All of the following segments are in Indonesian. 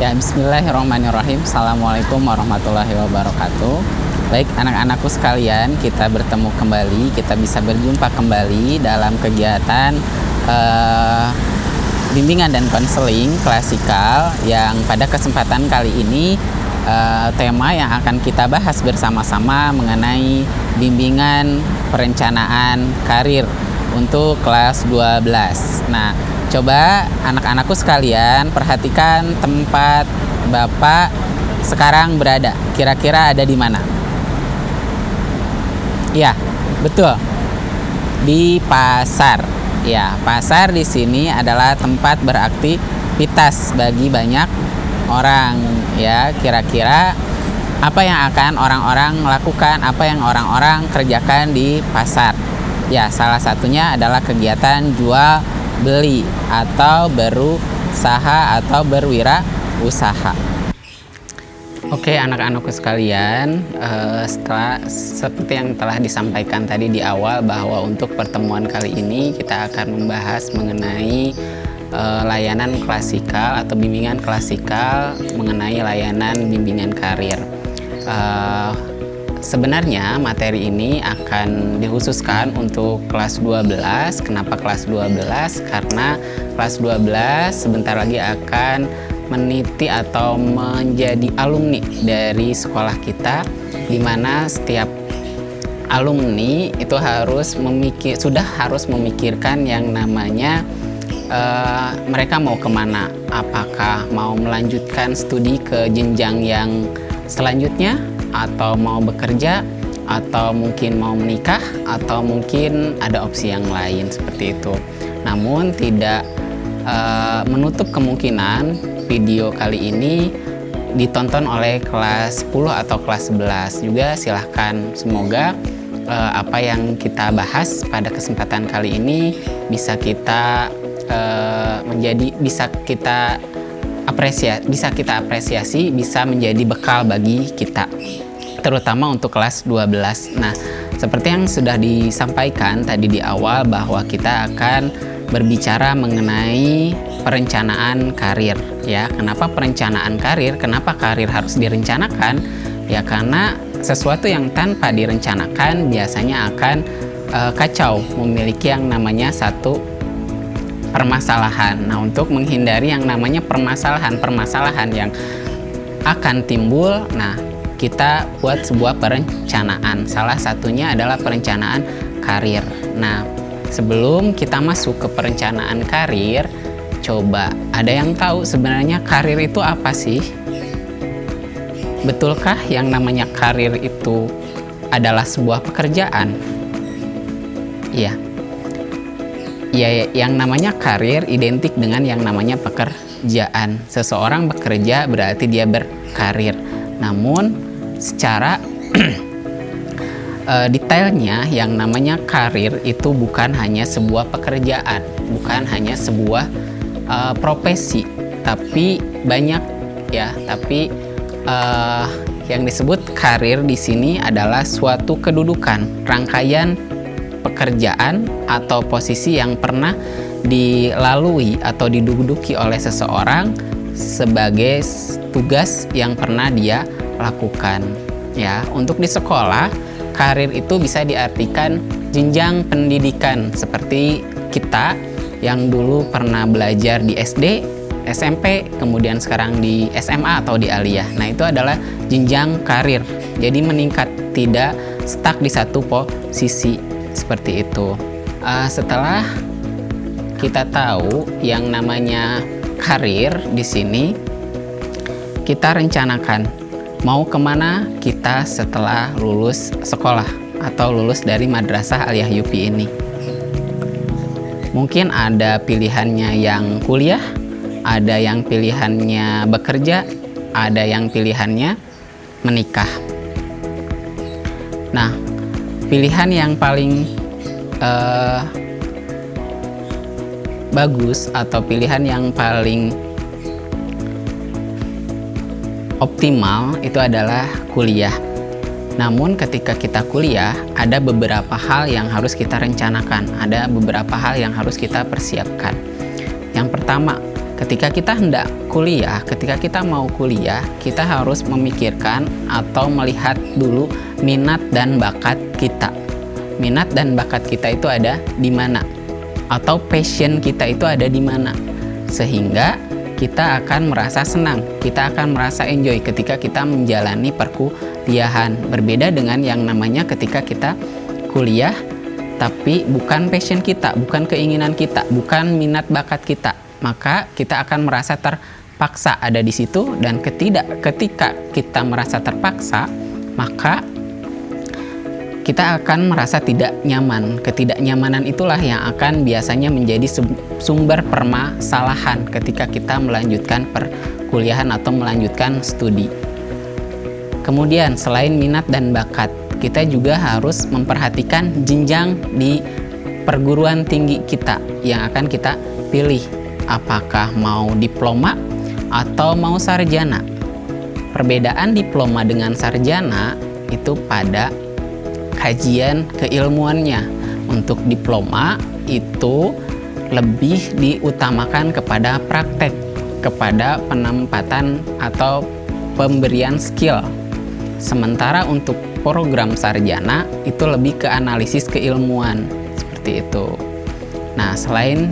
Ya, bismillahirrahmanirrahim. Assalamualaikum warahmatullahi wabarakatuh. Baik, anak-anakku sekalian, kita bertemu kembali, kita bisa berjumpa kembali dalam kegiatan bimbingan dan konseling klasikal yang pada kesempatan kali ini tema yang akan kita bahas bersama-sama mengenai bimbingan perencanaan karir untuk kelas 12. Nah, coba anak-anakku sekalian perhatikan tempat Bapak sekarang berada. Kira-kira ada di mana? Ya, betul. Di pasar. Ya, pasar di sini adalah tempat beraktivitas bagi banyak orang. Ya, kira-kira apa yang akan orang-orang lakukan, apa yang orang-orang kerjakan di pasar? Ya, salah satunya adalah kegiatan jual beli atau berusaha atau berwirausaha. Oke, anak-anakku sekalian, seperti yang telah disampaikan tadi di awal bahwa untuk pertemuan kali ini kita akan membahas mengenai layanan klasikal atau bimbingan klasikal mengenai layanan bimbingan karir. Sebenarnya materi ini akan dikhususkan untuk kelas 12. Kenapa kelas 12? Karena kelas 12 sebentar lagi akan meniti atau menjadi alumni dari sekolah kita, di mana setiap alumni itu sudah harus memikirkan yang namanya mereka mau kemana, apakah mau melanjutkan studi ke jenjang yang selanjutnya, atau mau bekerja, atau mungkin mau menikah, atau mungkin ada opsi yang lain seperti itu. Namun tidak menutup kemungkinan video kali ini ditonton oleh kelas 10 atau kelas 11 juga. Silahkan, semoga apa yang kita bahas pada kesempatan kali ini bisa kita apresiasi, bisa menjadi bekal bagi kita, terutama untuk kelas 12. Nah, seperti yang sudah disampaikan tadi di awal bahwa kita akan berbicara mengenai perencanaan karir. Ya, kenapa perencanaan karir? Kenapa karir harus direncanakan? Ya, karena sesuatu yang tanpa direncanakan biasanya akan kacau, memiliki yang namanya satu permasalahan. Nah, untuk menghindari yang namanya permasalahan yang akan timbul, nah, kita buat sebuah perencanaan. Salah satunya adalah perencanaan karir. Nah, sebelum kita masuk ke perencanaan karir, coba ada yang tahu sebenarnya karir itu apa sih? Betulkah yang namanya karir itu adalah sebuah pekerjaan? Iya. Ya, yang namanya karir identik dengan yang namanya pekerjaan. Seseorang bekerja berarti dia berkarir. Namun secara detailnya yang namanya karir itu bukan hanya sebuah pekerjaan, bukan hanya sebuah profesi, tapi banyak ya. Tapi yang disebut karir di sini adalah suatu kedudukan, rangkaian pekerjaan atau posisi yang pernah dilalui atau diduduki oleh seseorang sebagai tugas yang pernah dia lakukan. Ya, untuk di sekolah, karir itu bisa diartikan jenjang pendidikan seperti kita yang dulu pernah belajar di SD, SMP, kemudian sekarang di SMA atau di aliyah. Nah, itu adalah jenjang karir. Jadi meningkat, tidak stuck di satu posisi. Seperti itu. Setelah kita tahu yang namanya karir di sini, kita rencanakan mau kemana kita setelah lulus sekolah atau lulus dari Madrasah Aliyah Yupi ini. Mungkin ada pilihannya yang kuliah, ada yang pilihannya bekerja, ada yang pilihannya menikah. Nah, pilihan yang paling bagus atau pilihan yang paling optimal itu adalah kuliah. Namun ketika kita kuliah, ada beberapa hal yang harus kita rencanakan, ada beberapa hal yang harus kita persiapkan. Yang pertama, ketika kita hendak kuliah, ketika kita mau kuliah, kita harus memikirkan atau melihat dulu minat dan bakat kita. Minat dan bakat kita itu ada di mana? Atau passion kita itu ada di mana? Sehingga kita akan merasa senang, kita akan merasa enjoy ketika kita menjalani perkuliahan. Berbeda dengan yang namanya ketika kita kuliah tapi bukan passion kita, bukan keinginan kita, bukan minat bakat kita, maka kita akan merasa terpaksa ada di situ. Dan ketika kita merasa terpaksa, maka kita akan merasa tidak nyaman. Ketidaknyamanan itulah yang akan biasanya menjadi sumber permasalahan ketika kita melanjutkan perkuliahan atau melanjutkan studi. Kemudian selain minat dan bakat, kita juga harus memperhatikan jenjang di perguruan tinggi kita yang akan kita pilih. Apakah mau diploma atau mau sarjana? Perbedaan diploma dengan sarjana itu pada kajian keilmuannya. Untuk diploma itu lebih diutamakan kepada praktek, kepada penempatan atau pemberian skill. Sementara untuk program sarjana itu lebih ke analisis keilmuan, seperti itu. Nah, selain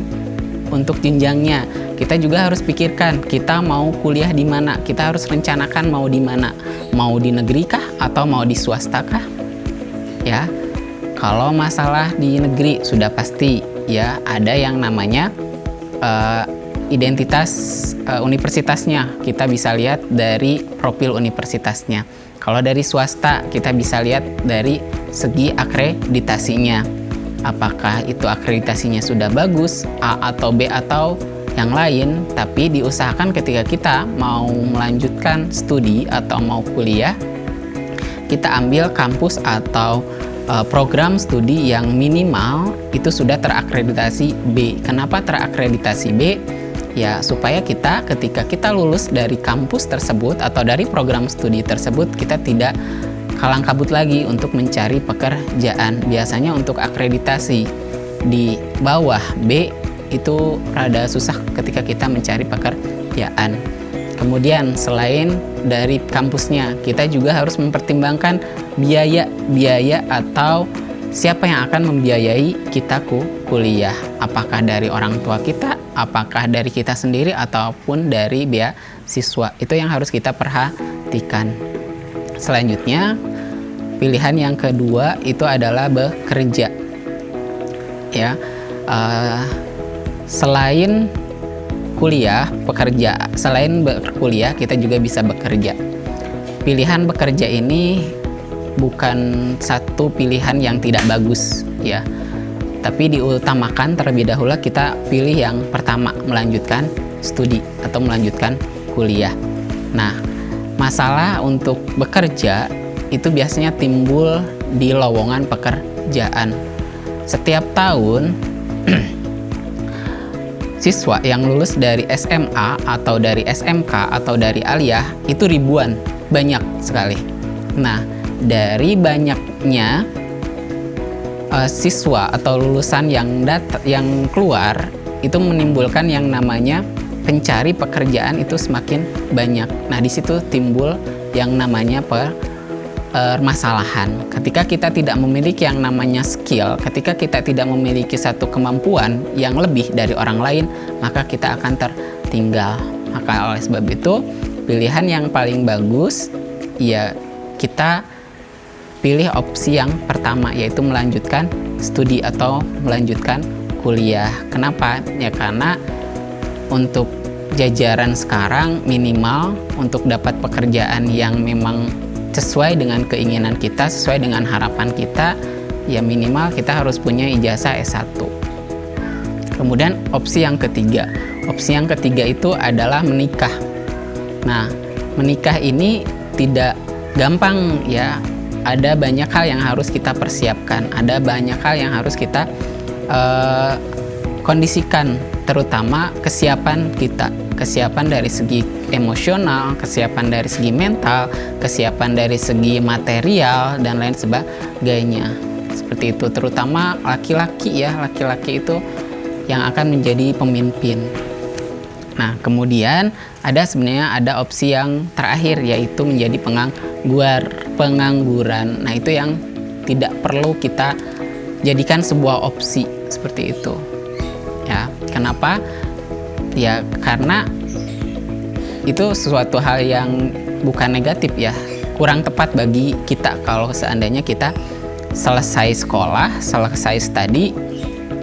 untuk jenjangnya, kita juga harus pikirkan kita mau kuliah di mana. Kita harus rencanakan mau di mana. Mau di negeri kah atau mau di swasta kah? Ya. Kalau masalah di negeri sudah pasti ya ada yang namanya identitas universitasnya. Kita bisa lihat dari profil universitasnya. Kalau dari swasta, kita bisa lihat dari segi akreditasinya. Apakah itu akreditasinya sudah bagus, A atau B atau yang lain, tapi diusahakan ketika kita mau melanjutkan studi atau mau kuliah, kita ambil kampus atau program studi yang minimal itu sudah terakreditasi B. Kenapa terakreditasi B? Ya, supaya kita ketika kita lulus dari kampus tersebut atau dari program studi tersebut, kita tidak kalang kabut lagi untuk mencari pekerjaan. Biasanya untuk akreditasi di bawah B itu rada susah ketika kita mencari pekerjaan. Kemudian selain dari kampusnya, kita juga harus mempertimbangkan biaya atau siapa yang akan membiayai kita kuliah. Apakah dari orang tua kita, apakah dari kita sendiri, ataupun dari beasiswa. Itu yang harus kita perhatikan. Selanjutnya, pilihan yang kedua itu adalah bekerja. Ya, selain kuliah, selain berkuliah, kita juga bisa bekerja. Pilihan bekerja ini bukan satu pilihan yang tidak bagus, ya. Tapi diutamakan terlebih dahulu kita pilih yang pertama, melanjutkan studi atau melanjutkan kuliah. Nah, masalah untuk bekerja itu biasanya timbul di lowongan pekerjaan. Setiap tahun siswa yang lulus dari SMA atau dari SMK atau dari aliyah itu ribuan, banyak sekali. Nah, dari banyaknya siswa atau lulusan yang keluar itu menimbulkan yang namanya pencari pekerjaan itu semakin banyak. Nah, di situ timbul yang namanya permasalahan. Ketika kita tidak memiliki yang namanya skill, ketika kita tidak memiliki satu kemampuan yang lebih dari orang lain, maka kita akan tertinggal. Maka oleh sebab itu, pilihan yang paling bagus ya kita pilih opsi yang pertama, yaitu melanjutkan studi atau melanjutkan kuliah. Kenapa? Ya karena untuk jajaran sekarang minimal untuk dapat pekerjaan yang memang sesuai dengan keinginan kita, sesuai dengan harapan kita, ya minimal kita harus punya ijazah S1. Kemudian opsi yang ketiga. Opsi yang ketiga itu adalah menikah. Nah, menikah ini tidak gampang ya. Ada banyak hal yang harus kita persiapkan, ada banyak hal yang harus kita kondisikan, terutama kesiapan kita, kesiapan dari segi emosional, kesiapan dari segi mental, kesiapan dari segi material, dan lain sebagainya. Seperti itu, terutama laki-laki ya, laki-laki itu yang akan menjadi pemimpin. Nah, kemudian ada opsi yang terakhir, yaitu menjadi pengangguran. Nah, itu yang tidak perlu kita jadikan sebuah opsi seperti itu. Ya, kenapa? Ya, karena itu sesuatu hal yang bukan negatif ya, kurang tepat bagi kita kalau seandainya kita selesai sekolah, selesai studi,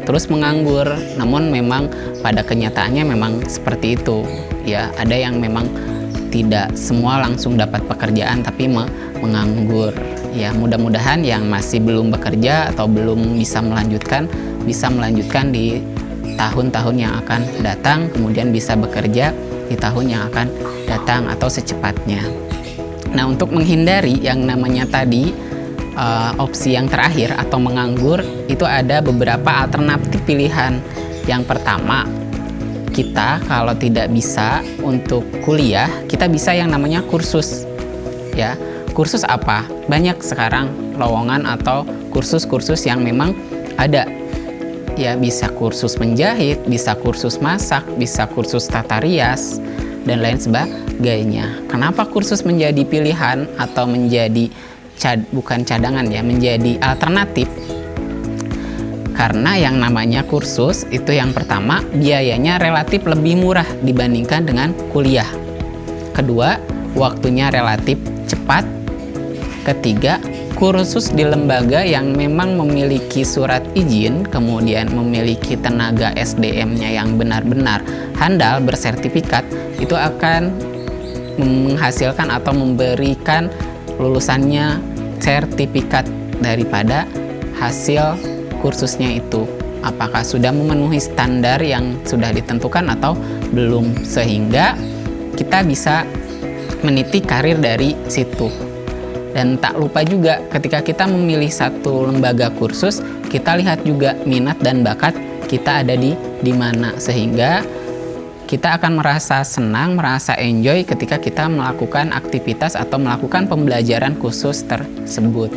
terus menganggur. Namun memang pada kenyataannya memang seperti itu ya, ada yang memang tidak semua langsung dapat pekerjaan tapi menganggur ya. Mudah-mudahan yang masih belum bekerja atau belum bisa melanjutkan di tahun-tahun yang akan datang, kemudian bisa bekerja di tahun yang akan datang atau secepatnya. Nah, untuk menghindari yang namanya tadi opsi yang terakhir atau menganggur, itu ada beberapa alternatif pilihan. Yang pertama, kita kalau tidak bisa untuk kuliah, kita bisa yang namanya kursus ya. Kursus apa? Banyak sekarang lowongan atau kursus-kursus yang memang ada ya, bisa kursus menjahit, bisa kursus masak, bisa kursus tata rias dan lain sebagainya. Kenapa kursus menjadi pilihan atau menjadi bukan cadangan ya, menjadi alternatif? Karena yang namanya kursus itu yang pertama, biayanya relatif lebih murah dibandingkan dengan kuliah. Kedua, waktunya relatif cepat. Ketiga, kursus di lembaga yang memang memiliki surat izin, kemudian memiliki tenaga SDM-nya yang benar-benar handal, bersertifikat, itu akan menghasilkan atau memberikan lulusannya sertifikat daripada hasil kursusnya itu, apakah sudah memenuhi standar yang sudah ditentukan atau belum, sehingga kita bisa meniti karir dari situ. Dan tak lupa juga ketika kita memilih satu lembaga kursus, kita lihat juga minat dan bakat kita ada di mana, sehingga kita akan merasa senang, merasa enjoy ketika kita melakukan aktivitas atau melakukan pembelajaran khusus tersebut.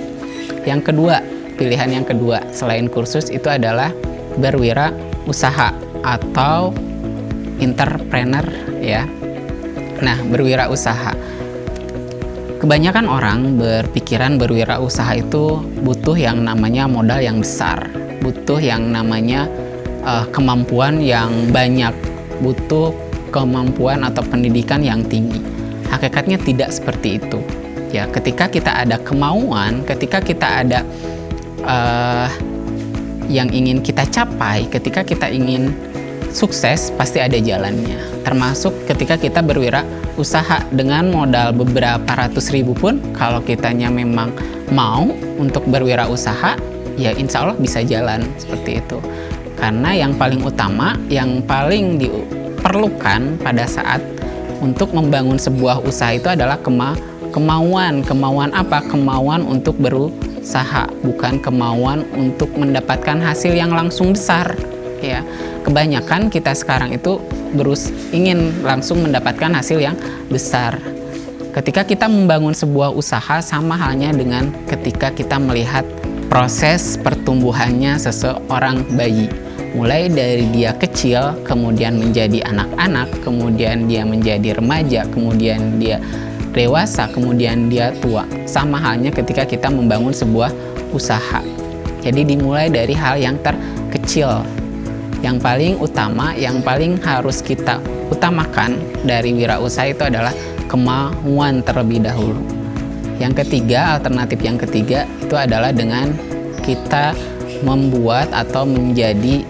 Yang kedua, pilihan yang kedua selain kursus itu adalah berwirausaha atau entrepreneur ya. Nah, berwirausaha. Kebanyakan orang berpikiran berwirausaha itu butuh yang namanya modal yang besar, butuh yang namanya kemampuan yang banyak, butuh kemampuan atau pendidikan yang tinggi. Hakikatnya tidak seperti itu ya. Ketika kita ada kemauan, ketika kita ada yang ingin kita capai, ketika kita ingin sukses, pasti ada jalannya. Termasuk ketika kita berwirausaha dengan modal beberapa ratus ribu pun, kalau kitanya memang mau untuk berwirausaha, ya insya Allah bisa jalan seperti itu. Karena yang paling utama, yang paling diperlukan pada saat untuk membangun sebuah usaha itu adalah kemauan. Kemauan apa? Kemauan untuk berusaha, bukan kemauan untuk mendapatkan hasil yang langsung besar. Ya, kebanyakan kita sekarang itu ingin langsung mendapatkan hasil yang besar. Ketika kita membangun sebuah usaha, sama halnya dengan ketika kita melihat proses pertumbuhannya seseorang bayi. Mulai dari dia kecil, kemudian menjadi anak-anak, kemudian dia menjadi remaja, kemudian dia dewasa, kemudian dia tua. Sama halnya ketika kita membangun sebuah usaha. Jadi dimulai dari hal yang terkecil. Yang paling utama, yang paling harus kita utamakan dari wirausaha itu adalah kemauan terlebih dahulu. Yang ketiga, alternatif yang ketiga itu adalah dengan kita membuat atau menjadi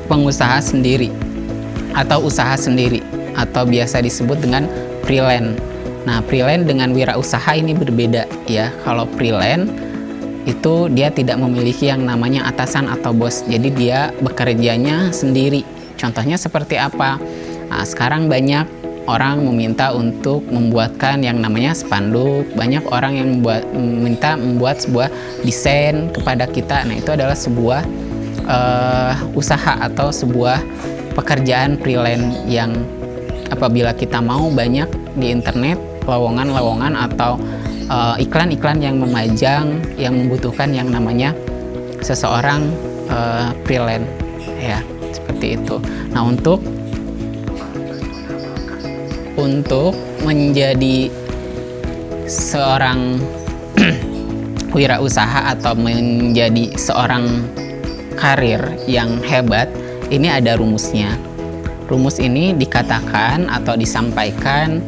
pengusaha sendiri atau usaha sendiri, atau biasa disebut dengan freelance. Nah, freelance dengan wirausaha ini berbeda ya. Kalau freelance itu dia tidak memiliki yang namanya atasan atau bos, jadi dia bekerjanya sendiri. Contohnya seperti apa? Nah, sekarang banyak orang meminta untuk membuatkan yang namanya spanduk, banyak orang yang meminta membuat sebuah desain kepada kita. Nah, itu adalah sebuah usaha atau sebuah pekerjaan freelance yang apabila kita mau, banyak di internet lowongan-lowongan atau iklan-iklan yang memajang yang membutuhkan yang namanya seseorang freelance ya, seperti itu. Nah, untuk untuk menjadi seorang wirausaha atau menjadi seorang karir yang hebat, ini ada rumusnya. Rumus ini dikatakan atau disampaikan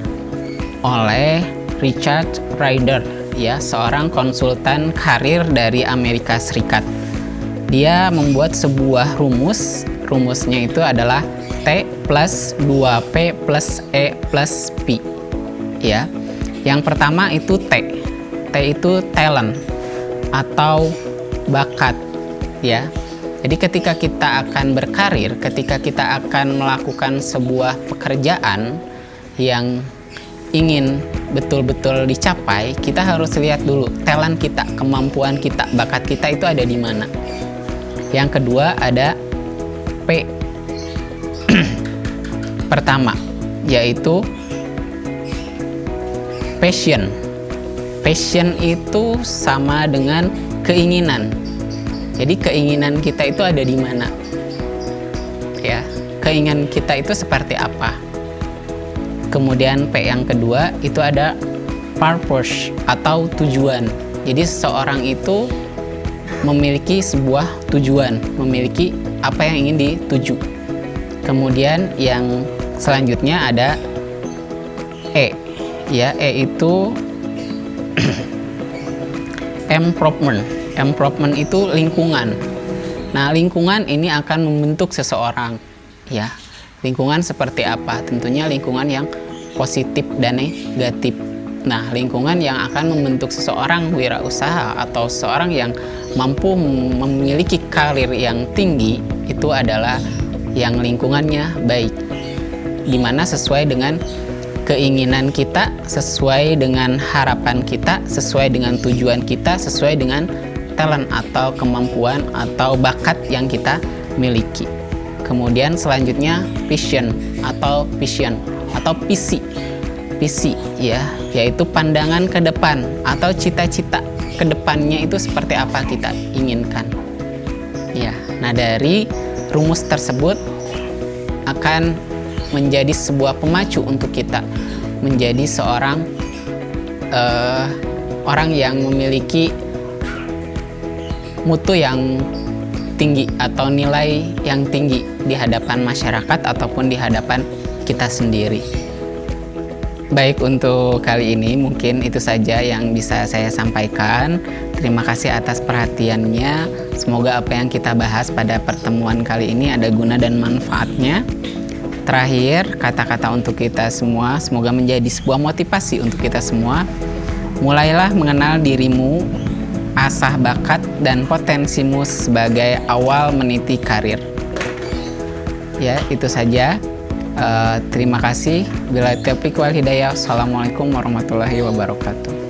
oleh Richard Ryder, ya, seorang konsultan karir dari Amerika Serikat. Dia membuat sebuah rumus. Rumusnya itu adalah T plus 2P plus E plus P, ya. Yang pertama itu T. T itu talent atau bakat, ya. Jadi ketika kita akan berkarir, ketika kita akan melakukan sebuah pekerjaan yang ingin betul-betul dicapai, kita harus lihat dulu talent kita, kemampuan kita, bakat kita itu ada di mana. Yang kedua ada P. Pertama, yaitu passion. Passion itu sama dengan keinginan. Jadi keinginan kita itu ada di mana? Ya, keinginan kita itu seperti apa? Kemudian P yang kedua itu ada purpose atau tujuan. Jadi seseorang itu memiliki sebuah tujuan, memiliki apa yang ingin dituju. Kemudian yang selanjutnya ada E. Ya, E itu improvement. Improvement itu lingkungan. Nah, lingkungan ini akan membentuk seseorang, ya. Lingkungan seperti apa? Tentunya lingkungan yang positif dan negatif. Nah, lingkungan yang akan membentuk seseorang wirausaha atau seseorang yang mampu memiliki karir yang tinggi itu adalah yang lingkungannya baik, dimana sesuai dengan keinginan kita, sesuai dengan harapan kita, sesuai dengan tujuan kita, sesuai dengan talent atau kemampuan atau bakat yang kita miliki. Kemudian selanjutnya vision atau visi, ya, yaitu pandangan ke depan atau cita-cita ke depannya itu seperti apa kita inginkan. Ya, nah dari rumus tersebut akan menjadi sebuah pemacu untuk kita menjadi seorang orang yang memiliki mutu yang tinggi atau nilai yang tinggi di hadapan masyarakat ataupun di hadapan kita sendiri. Baik, untuk kali ini mungkin itu saja yang bisa saya sampaikan. Terima kasih atas perhatiannya. Semoga apa yang kita bahas pada pertemuan kali ini ada guna dan manfaatnya. Terakhir, kata-kata untuk kita semua, semoga menjadi sebuah motivasi untuk kita semua. Mulailah mengenal dirimu, asah bakat dan potensimu sebagai awal meniti karir. Ya, itu saja. Terima kasih. Bila taufiq wal hidayah. Assalamualaikum warahmatullahi wabarakatuh.